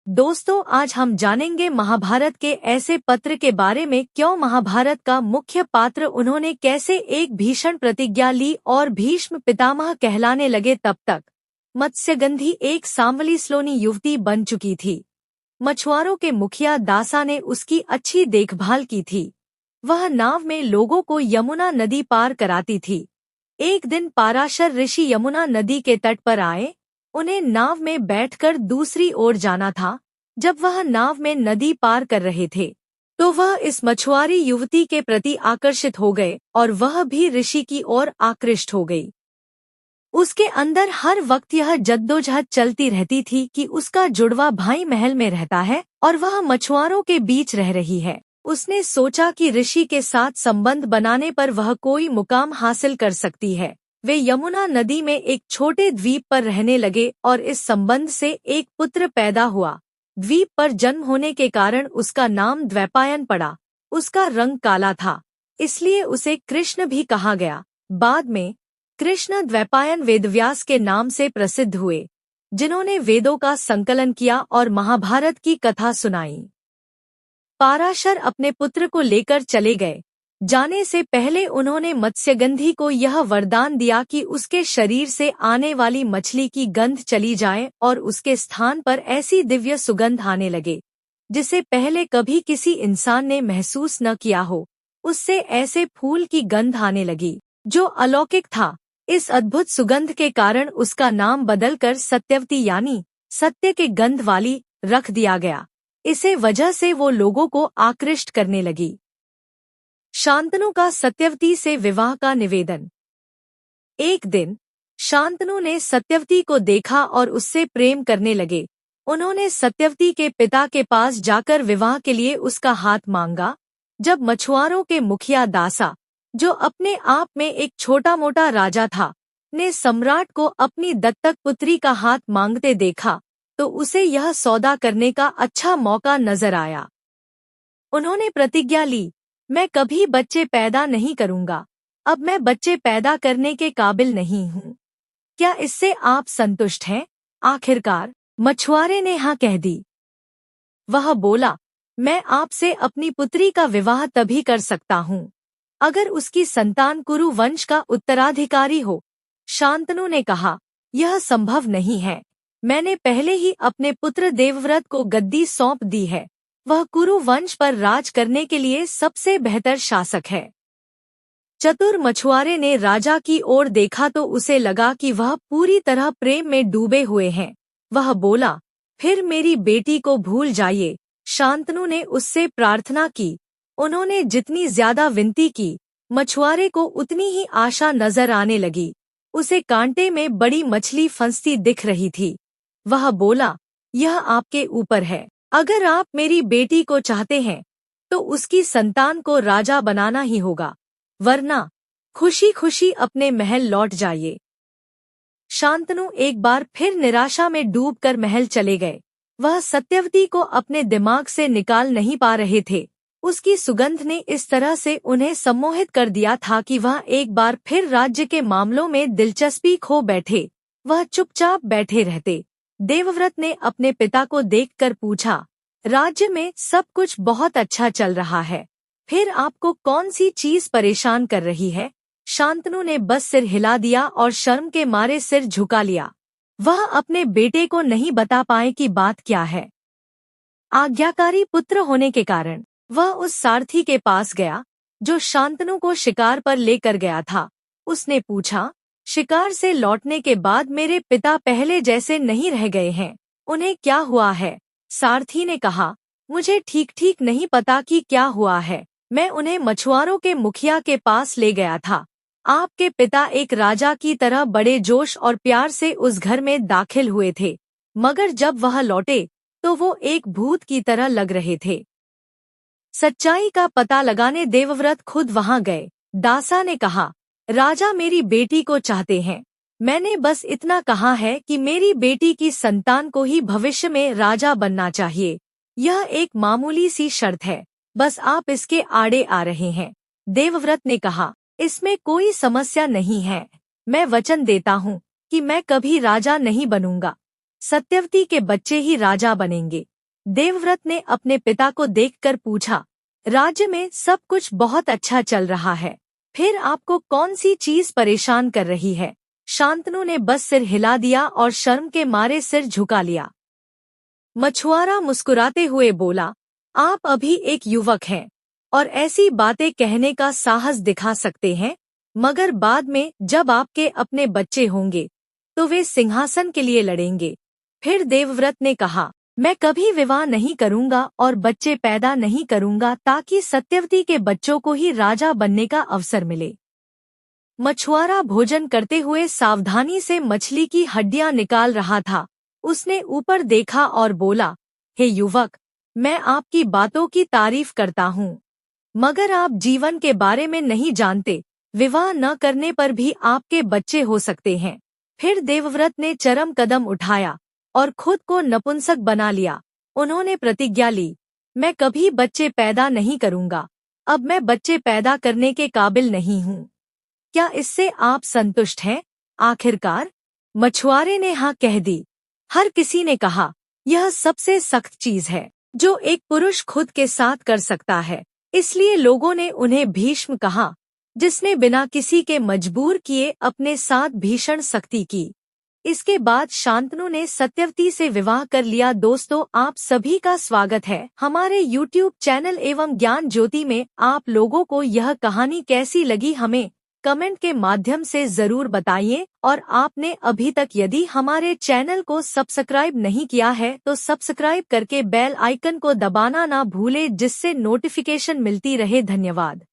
दोस्तों, आज हम जानेंगे महाभारत के ऐसे पत्र के बारे में क्यों महाभारत का मुख्य पात्र उन्होंने कैसे एक भीषण प्रतिज्ञा ली और भीष्म पितामह कहलाने लगे। तब तक मत्स्यगंधी एक सांवली सलोनी युवती बन चुकी थी। मछुआरों के मुखिया दासा ने उसकी अच्छी देखभाल की थी। वह नाव में लोगों को यमुना नदी पार कराती थी। एक दिन पाराशर ऋषि यमुना नदी के तट पर आए। उन्हें नाव में बैठकर दूसरी ओर जाना था। जब वह नाव में नदी पार कर रहे थे तो वह इस मछुआरी युवती के प्रति आकर्षित हो गए और वह भी ऋषि की ओर आकृष्ट हो गई। उसके अंदर हर वक्त यह जद्दोजहद चलती रहती थी कि उसका जुड़वा भाई महल में रहता है और वह मछुआरों के बीच रह रही है। उसने सोचा कि ऋषि के साथ संबंध बनाने पर वह कोई मुकाम हासिल कर सकती है। वे यमुना नदी में एक छोटे द्वीप पर रहने लगे और इस संबंध से एक पुत्र पैदा हुआ। द्वीप पर जन्म होने के कारण उसका नाम द्वैपायन पड़ा। उसका रंग काला था, इसलिए उसे कृष्ण भी कहा गया। बाद में कृष्ण द्वैपायन वेदव्यास के नाम से प्रसिद्ध हुए, जिन्होंने वेदों का संकलन किया और महाभारत की कथा सुनाई। पाराशर अपने पुत्र को लेकर चले गए। जाने से पहले उन्होंने मत्स्यगंधी को यह वरदान दिया कि उसके शरीर से आने वाली मछली की गंध चली जाए और उसके स्थान पर ऐसी दिव्य सुगंध आने लगे जिसे पहले कभी किसी इंसान ने महसूस न किया हो। उससे ऐसे फूल की गंध आने लगी जो अलौकिक था। इस अद्भुत सुगंध के कारण उसका नाम बदलकर सत्यवती यानी सत्य के गंध वाली रख दिया गया। इसे वजह से वो लोगों को आकृष्ट करने लगी। शांतनु का सत्यवती से विवाह का निवेदन। एक दिन शांतनु ने सत्यवती को देखा और उससे प्रेम करने लगे। उन्होंने सत्यवती के पिता के पास जाकर विवाह के लिए उसका हाथ मांगा। जब मछुआरों के मुखिया दासा, जो अपने आप में एक छोटा मोटा राजा था, ने सम्राट को अपनी दत्तक पुत्री का हाथ मांगते देखा तो उसे यह सौदा करने का अच्छा मौका नजर आया। उन्होंने प्रतिज्ञा ली, मैं कभी बच्चे पैदा नहीं करूंगा। अब मैं बच्चे पैदा करने के काबिल नहीं हूँ। क्या इससे आप संतुष्ट हैं? आखिरकार मछुआरे ने हाँ कह दी। वह बोला, मैं आपसे अपनी पुत्री का विवाह तभी कर सकता हूँ अगर उसकी संतान कुरु वंश का उत्तराधिकारी हो। शांतनु ने कहा, यह संभव नहीं है। मैंने पहले ही अपने पुत्र देवव्रत को गद्दी सौंप दी है। वह कुरु वंश पर राज करने के लिए सबसे बेहतर शासक है। चतुर मछुआरे ने राजा की ओर देखा तो उसे लगा कि वह पूरी तरह प्रेम में डूबे हुए हैं। वह बोला, फिर मेरी बेटी को भूल जाइए। शांतनु ने उससे प्रार्थना की। उन्होंने जितनी ज्यादा विनती की, मछुआरे को उतनी ही आशा नजर आने लगी। उसे कांटे में बड़ी मछली फंसती दिख रही थी। वह बोला, यह आपके ऊपर है। अगर आप मेरी बेटी को चाहते हैं तो उसकी संतान को राजा बनाना ही होगा, वरना खुशी खुशी अपने महल लौट जाइए। शांतनु एक बार फिर निराशा में डूबकर महल चले गए। वह सत्यवती को अपने दिमाग से निकाल नहीं पा रहे थे। उसकी सुगंध ने इस तरह से उन्हें सम्मोहित कर दिया था कि वह एक बार फिर राज्य के मामलों में दिलचस्पी खो बैठे। वह चुपचाप बैठे रहते। देवव्रत ने अपने पिता को देखकर पूछा, राज्य में सब कुछ बहुत अच्छा चल रहा है, फिर आपको कौन सी चीज परेशान कर रही है? शांतनु ने बस सिर हिला दिया और शर्म के मारे सिर झुका लिया। वह अपने बेटे को नहीं बता पाए कि बात क्या है। आज्ञाकारी पुत्र होने के कारण वह उस सारथी के पास गया जो शांतनु को शिकार पर लेकर गया था। उसने पूछा, शिकार से लौटने के बाद मेरे पिता पहले जैसे नहीं रह गए हैं, उन्हें क्या हुआ है? सारथी ने कहा, मुझे ठीक ठीक नहीं पता कि क्या हुआ है। मैं उन्हें मछुआरों के मुखिया के पास ले गया था। आपके पिता एक राजा की तरह बड़े जोश और प्यार से उस घर में दाखिल हुए थे, मगर जब वह लौटे तो वो एक भूत की तरह लग रहे थे। सच्चाई का पता लगाने देवव्रत खुद वहां गए। दासा ने कहा, राजा मेरी बेटी को चाहते हैं। मैंने बस इतना कहा है कि मेरी बेटी की संतान को ही भविष्य में राजा बनना चाहिए। यह एक मामूली सी शर्त है, बस आप इसके आड़े आ रहे हैं। देवव्रत ने कहा, इसमें कोई समस्या नहीं है। मैं वचन देता हूँ कि मैं कभी राजा नहीं बनूंगा। सत्यवती के बच्चे ही राजा बनेंगे। देवव्रत ने अपने पिता को देखकर पूछा, राज्य में सब कुछ बहुत अच्छा चल रहा है, फिर आपको कौन सी चीज परेशान कर रही है? शांतनु ने बस सिर हिला दिया और शर्म के मारे सिर झुका लिया। मछुआरा मुस्कुराते हुए बोला, आप अभी एक युवक हैं और ऐसी बातें कहने का साहस दिखा सकते हैं, मगर बाद में जब आपके अपने बच्चे होंगे तो वे सिंहासन के लिए लड़ेंगे। फिर देवव्रत ने कहा, मैं कभी विवाह नहीं करूंगा और बच्चे पैदा नहीं करूंगा ताकि सत्यवती के बच्चों को ही राजा बनने का अवसर मिले। मछुआरा भोजन करते हुए सावधानी से मछली की हड्डियां निकाल रहा था। उसने ऊपर देखा और बोला, हे युवक, मैं आपकी बातों की तारीफ करता हूँ, मगर आप जीवन के बारे में नहीं जानते। विवाह न करने पर भी आपके बच्चे हो सकते हैं। फिर देवव्रत ने चरम कदम उठाया और खुद को नपुंसक बना लिया। उन्होंने प्रतिज्ञा ली, मैं कभी बच्चे पैदा नहीं करूंगा। अब मैं बच्चे पैदा करने के काबिल नहीं हूँ। क्या इससे आप संतुष्ट हैं? आखिरकार मछुआरे ने हाँ कह दी। हर किसी ने कहा, यह सबसे सख्त चीज है जो एक पुरुष खुद के साथ कर सकता है। इसलिए लोगों ने उन्हें भीष्म कहा, जिसने बिना किसी के मजबूर किए अपने साथ भीषण सख्ती की। इसके बाद शांतनु ने सत्यवती से विवाह कर लिया। दोस्तों, आप सभी का स्वागत है हमारे YouTube चैनल एवं ज्ञान ज्योति में। आप लोगों को यह कहानी कैसी लगी हमें कमेंट के माध्यम से जरूर बताइए, और आपने अभी तक यदि हमारे चैनल को सब्सक्राइब नहीं किया है तो सब्सक्राइब करके बेल आइकन को दबाना ना भूले, जिससे नोटिफिकेशन मिलती रहे। धन्यवाद।